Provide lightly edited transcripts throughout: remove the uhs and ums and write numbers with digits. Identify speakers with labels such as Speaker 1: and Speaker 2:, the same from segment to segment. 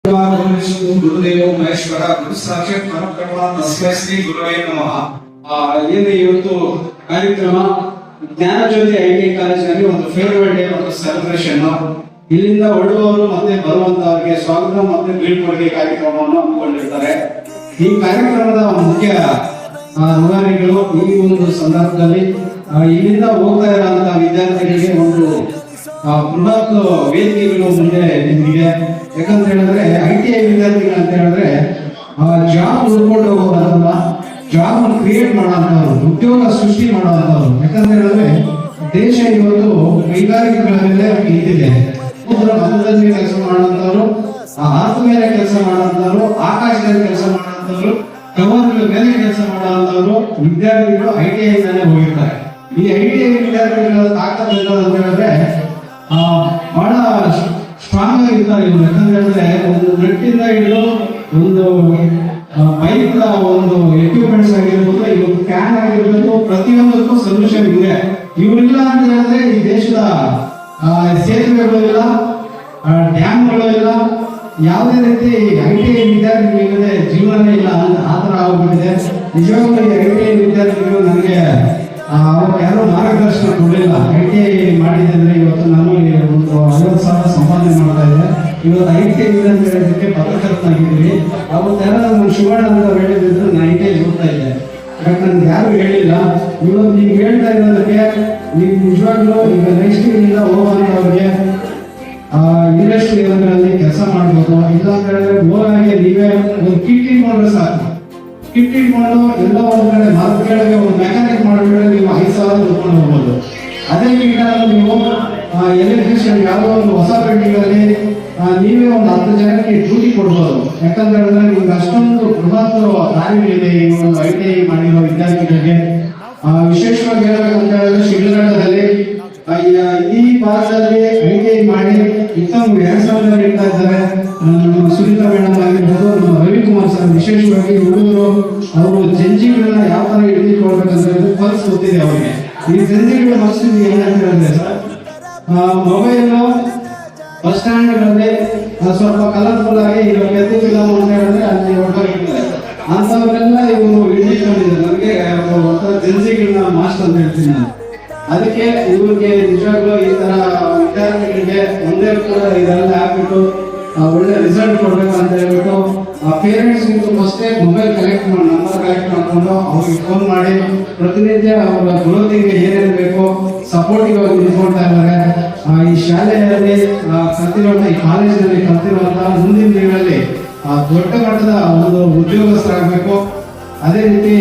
Speaker 1: ಗುರುದೇವೋ ಮಹೇಶ್ವರ ಗುರು ಸಾಕ್ಷಾತ್ ಪರಬ್ರಹ್ಮ ತಸ್ಮೈ ಶ್ರೀ ಗುರುವೇ ನಮಃ. ಏನು ಇವತ್ತು ಕಾರ್ಯಕ್ರಮ ಜ್ಞಾನ ಜ್ಯೋತಿ ಐಟಿ ಕಾಲೇಜಿನಲ್ಲಿ ಒಂದು ಫೇರ್ವೆಲ್ ಡೇ ಮತ್ತು ಸೆಲೆಬ್ರೇಷನ್. ಇಲ್ಲಿಂದ ಹೊರಡುವವರು ಮತ್ತೆ ಬರುವಂತವರಿಗೆ ಸ್ವಾಗತ ಮತ್ತೆ ಬೀಳ್ಕೊಡುಗೆ ಕಾರ್ಯಕ್ರಮವನ್ನು ಹಮ್ಮಿಕೊಂಡಿರ್ತಾರೆ. ಈ ಕಾರ್ಯಕ್ರಮದ ಮುಖ್ಯ ರೂವಾರಿಗಳು ಈ ಒಂದು ಸಂದರ್ಭದಲ್ಲಿ ಇಲ್ಲಿಂದ ಹೋಗ್ತಾ ಇರುವಂತಹ ವಿದ್ಯಾರ್ಥಿಗಳಿಗೆ ಒಂದು ಬೃಹತ್ ವೇದಿಕೆಗಳು ಮುಂದೆ ನಿಂತಿದೆ. ಯಾಕಂತ ಹೇಳಿದ್ರೆ ITI ವಿದ್ಯಾರ್ಥಿಗಳು ಅಂತ ಹೇಳಿದ್ರೆ ಜಾಬ್ ಹುಡ್ಕೊಂಡು ಹೋಗೋದಲ್ಲ, ಜಾಬ್ ಕ್ರಿಯೇಟ್ ಮಾಡೋಂಥವ್ರು, ಉದ್ಯೋಗ ಸೃಷ್ಟಿ ಮಾಡೋಂಥವ್ರು. ಯಾಕಂತ ಹೇಳಿದ್ರೆ ದೇಶ ಇವತ್ತು ಕೈಗಾರಿಕೆಗಳ ಮೇಲೆ ನಿಂತಿದೆ. ಮಧ್ಯದಲ್ಲಿ ಕೆಲಸ ಮಾಡುವಂತವ್ರು, ಆರ್ತ್ ಮೇಲೆ ಕೆಲಸ ಮಾಡುವಂತವ್ರು, ಆಕಾಶದಲ್ಲಿ ಕೆಲಸ ಮಾಡುವಂತವ್ರು, ಟವರ್ಗಳ ಮೇಲೆ ಕೆಲಸ ಮಾಡುವಂತವ್ರು ವಿದ್ಯಾರ್ಥಿಗಳು ITI ಮೇಲೆ ಹೋಗಿರ್ತಾರೆ. ಈ ITI ವಿದ್ಯಾರ್ಥಿಗಳ ತಾಕತ್ತು ಅಂತ ಹೇಳಿದ್ರೆ ಬಹಳ ಸ್ಟ್ರಾಂಗ್ ಆಗಿರ್ತಾರೆ ಇವರು. ಯಾಕಂತ ಹೇಳಿದ್ರೆ ಒಂದು ನಟ್ಟಿಂದ ಹಿಡಿದು ಒಂದು ಬೈಕ್ ಒಂದು ಎಕ್ವಿಪ್ಮೆಂಟ್ಸ್ ಆಗಿರ್ಬೋದು, ಇವತ್ತು ಕ್ಯಾನ್ ಆಗಿರ್ಬೋದು, ಪ್ರತಿಯೊಂದಕ್ಕೂ ಸೊಲ್ಯೂಷನ್ ಇದೆ. ಇವರಿಲ್ಲ ಅಂತ ಹೇಳಿದ್ರೆ ಈ ದೇಶದ ಸೇತುವೆಗಳು ಇಲ್ಲ, ಡ್ಯಾಮ್ಗಳು ಇಲ್ಲ, ಯಾವುದೇ ರೀತಿ ITI ವಿದ್ಯಾರ್ಥಿಗಳಿಗೆ ಜೀವನ ಇಲ್ಲ, ಆ ತರ ಆಗ್ಬಿಟ್ಟಿದೆ. ನಿಜವಾಗ್ಲೂ ಈ ITI ವಿದ್ಯಾರ್ಥಿಗಳು ನನಗೆ ಅವ್ರು ಯಾರು ಮಾರ್ಗದರ್ಶನ ಕೊಡಲಿಲ್ಲ. ITI ಮಾಡಿದ್ರೆ ಇವತ್ತು ನಾನು ಒಂದು 50,000 ಸಂಪಾದನೆ ಮಾಡ್ತಾ ಇದ್ದೆ. ಇವತ್ತು ITI ವಿದ್ಯಾರ್ಥಿಗಳಿಗೆ ಪತ್ರಕರ್ತನಾಗಿದ್ದೀವಿ. ಅವತ್ತೆಲ್ಲ ನಾನು ಶಿವಣ್ಣ ಅಂತ ಹೇಳಿದ್ರು ನಾನು ITI ಓದ್ತಾ ಇದ್ದೆ. ಯಾಕಂದ್ರೆ ನನ್ಗೆ ಯಾರು ಹೇಳಿಲ್ಲ. ಇವತ್ತು ನೀವು ಹೇಳ್ತಾ ಇರೋದಕ್ಕೆ ನೀವು ನಿಜವಾಗ್ಲೂ ಈಗ ನೆಕ್ಸ್ಟ್ ಇಂದ ಹೋಗುವಂತವ್ರಿಗೆ ಇಂಡಸ್ಟ್ರಿಯಲ್ಲಿ ಕೆಲಸ ಮಾಡ್ಬೋದು. ಇಲ್ಲ ಅಂತ ಹೇಳಿದ್ರೆ ಹೋಗಿ ನೀವೇ ಒಂದು ಕಿಟ್ ಇಟ್ಕೊಂಡ್ರೆ ಸಾಕು. ಕಿಟ್ ಇಟ್ಕೊಂಡು ಎಲ್ಲ ಒಂದ್ ಕಡೆ ಮಾರ್ಕೆಟ್ಗೆ ಒಂದು ಮೆಕ್ಯಾನಿಕ್ ಮಾಡಿಬಿಟ್ರೆ ನೀವು 5,000 ದುಡ್ಕೊಂಡು ಹೋಗ್ಬೋದು. ಅದೇ ಈಗ ನೀವು ಎಲೆಕ್ಟ್ರಿಷಿಯನ್ ಯಾವುದೋ ಒಂದು ಹೊಸ ಬಿಲ್ಡಿಂಗ್ ಅಲ್ಲಿ ನೀವೇ ಒಂದು 10 ಜನಕ್ಕೆ ಡ್ಯೂಟಿ ಕೊಡ್ಬೋದು. ಯಾಕಂದ್ರೆ ಹೇಳಿದ್ರೆ ನಿಮ್ಗೆ ಅಷ್ಟೊಂದು ಬೃಹತ್ ಕಾರ್ಯಗಳಿದೆ ಈ ಒಂದು ITI ಮಾಡಿರೋ ವಿದ್ಯಾರ್ಥಿಗಳಿಗೆ. ವಿಶೇಷವಾಗಿ ಹೇಳ್ಬೇಕಂತ ಹೇಳಿದ್ರೆ ಶಿಡ್ಲಘಟ್ಟದಲ್ಲಿ ಈ ಭಾಗದಲ್ಲಿ ITI ಮಾಡಿ ಉತ್ತಮ ವ್ಯಾಸಂಗ ನೀಡ್ತಾ ಇದ್ದಾರೆ. ನಮ್ಮ ಸುನೀತಾ ಮೇಡಮ್ ಆಗಿರ್ಬೋದು, ನಮ್ಮ ರವಿಕುಮಾರ್ ಸರ್ ವಿಶೇಷವಾಗಿ ಹುಡುಗರು ಅವರು ಜಂಜಿಗಳನ್ನ ಯಾವ ತರ ಹಿಡಿದುಕೊಳ್ಬೇಕಂತ ಪಲ್ಸ್ ಗೊತ್ತಿದೆ ಅವರಿಗೆ. ಈ ಜಂಜಿಗಳ ಮನಸ್ಸಿಗೆ ಏನಂತ ಹೇಳಿದ್ರೆ ಸರ್, ಮೊಬೈಲು ಬಸ್ ಸ್ಟ್ಯಾಂಡ್ಗಳಲ್ಲಿ ಸ್ವಲ್ಪ ಕಲರ್ಫುಲ್ ಆಗಿ ಇವಾಗ ಎದ್ದಿಲ್ಲ ಅಂತ ಹೇಳಿದ್ರೆ ಅಲ್ಲಿ ಹೊರಟೋಗಿರ್ತಾರೆ. ಅಂತವರೆಲ್ಲ ಇವರು ಹಿಡಿದುಕೊಂಡಿದ್ದಾರೆ. ನನಗೆ ಒಂಥರ ಜಂಜಿಗಳನ್ನ ಮಾಸ್ಟರ್ ಅಂತ ಹೇಳ್ತೀನಿ ನಾನು. ಅದಕ್ಕೆ ಇವ್ರಿಗೆ ನಿಜವಾಗ್ಲೂ ಈ ತರ ವಿದ್ಯಾರ್ಥಿಗಳಿಗೆ ಒಂದೇ ಕೂಡ ಇದೆಲ್ಲ ಹಾಕ್ಬಿಟ್ಟು ಒಳ್ಳೆ ರಿಸಲ್ಟ್ ಕೊಡ್ಬೇಕು ಅಂತ ಹೇಳ್ಬಿಟ್ಟು ಪೇರೆಂಟ್ಸ್ ಅಷ್ಟೇ ಮೊಬೈಲ್ ಕಲೆಕ್ಟ್ ಮಾಡಿ ನಂಬರ್ ಕಲೆಕ್ಟ್ ಮಾಡ್ಕೊಂಡು ಅವ್ರಿಗೆ ಫೋನ್ ಮಾಡಿ ಪ್ರತಿನಿತ್ಯ ಅವರ ಗ್ರೋತಿಗೆ ಏನೇನು ಬೇಕು ಸಪೋರ್ಟಿವ್ ಆಗಿ ನಿಂತ್ಕೊಳ್ತಾ ಇದ್ದಾರೆ. ಈ ಶಾಲೆಯಲ್ಲಿ ಕಲ್ತಿರುವಂತ, ಈ ಕಾಲೇಜಿನಲ್ಲಿ ಕಲ್ತಿರುವಂತಹ ಮುಂದಿನ ದಿನಗಳಲ್ಲಿ ದೊಡ್ಡ ಮಟ್ಟದ ಒಂದು ಉದ್ಯೋಗಸ್ಥರಾಗಬೇಕು. ಅದೇ ರೀತಿ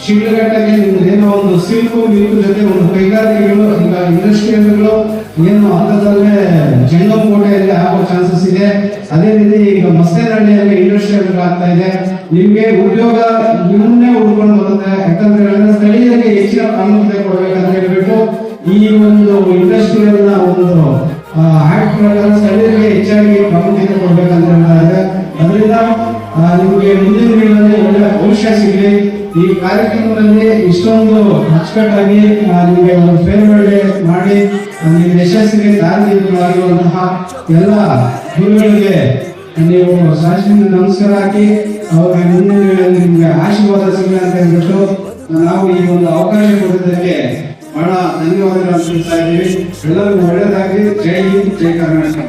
Speaker 1: ಶಿಡ್ಲಘಟ್ಟಕ್ಕೆ ನಿಮ್ದೇನೋ ಒಂದು ಸಿಲ್ಕು ಮಿಲ್ಕು ಜೊತೆ ಒಂದು ಕೈಗಾರಿಕೆಗಳು, ಈಗ ಇಂಡಸ್ಟ್ರಿಯಲ್ಗಳು ಏನು ಹಂತದಲ್ಲೇ ಜಂಗಮ್ ಕೋಟೆಯಲ್ಲಿ ಆಗೋ ಚಾನ್ಸಸ್ ಇದೆ. ಅದೇ ರೀತಿ ಈಗ ಮಸ್ತೆನಹಳ್ಳಿಯಲ್ಲಿ ಇಂಡಸ್ಟ್ರಿಯಲ್ ಆಗ್ತಾ ಇದೆ. ನಿಮ್ಗೆ ಉದ್ಯೋಗ ನಿಮ್ಮನ್ನೇ ಹುಡ್ಕೊಂಡು ಬರುತ್ತೆ. ಯಾಕಂದ್ರೆ ಹೇಳಿದ್ರೆ ಸ್ಥಳೀಯರಿಗೆ ಹೆಚ್ಚಿನ ಪ್ರಾಮುಖ್ಯತೆ ಕೊಡ್ಬೇಕಂತ ಹೇಳ್ಬಿಟ್ಟು ಈ ಒಂದು ಇಂಡಸ್ಟ್ರಿಯಲ್ ನ ಒಂದು ಆಕ್ಟ್ ಪ್ರಕಾರ ಸ್ಥಳೀಯರಿಗೆ ಹೆಚ್ಚಾಗಿ ಪ್ರಾಮುಖ್ಯತೆ ಕೊಡ್ಬೇಕಂತ ಹೇಳ್ತಾ ಇದೆ. ಅದರಿಂದ ನಿಮಗೆ ಮುಂದಿನ ದಿನಗಳಲ್ಲಿ ಒಳ್ಳೆ ಭವಿಷ್ಯ ಸಿಗಲಿ. ಈ ಕಾರ್ಯಕ್ರಮದಲ್ಲಿ ಇಷ್ಟೊಂದು ಅಚ್ಚುಕಟ್ಟಾಗಿ ನಿಮಗೆ ಒಂದು ಫೇರ್ವೆಲ್ ಡೇ ಮಾಡಿ ನೀವು ಯಶಸ್ಸಿಗೆ ದಾರಿಯಾಗಿರುವಂತಹ ಎಲ್ಲ ಗುರುಗಳಿಗೆ ನೀವು ಶಾಸನ ನಮಸ್ಕಾರ ಹಾಕಿ ಅವ್ರಿಗೆ ಮುಂದಿನ ದಿನಗಳಲ್ಲಿ ನಿಮಗೆ ಆಶೀರ್ವಾದ ಸಿಗಲಿ ಅಂತ ಹೇಳ್ಬಿಟ್ಟು ನಾವು ಈ ಒಂದು ಅವಕಾಶ ಕೊಡೋದಕ್ಕೆ ಬಹಳ ಧನ್ಯವಾದಗಳನ್ನು ತಿಳಿಸ್ತಾ ಇದ್ದೀವಿ. ಎಲ್ಲರಿಗೂ ಒಳ್ಳೆಯದಾಗಿ. ಜೈ ಹಿಂದ್, ಜೈ ಕರ್ನಾಟಕ.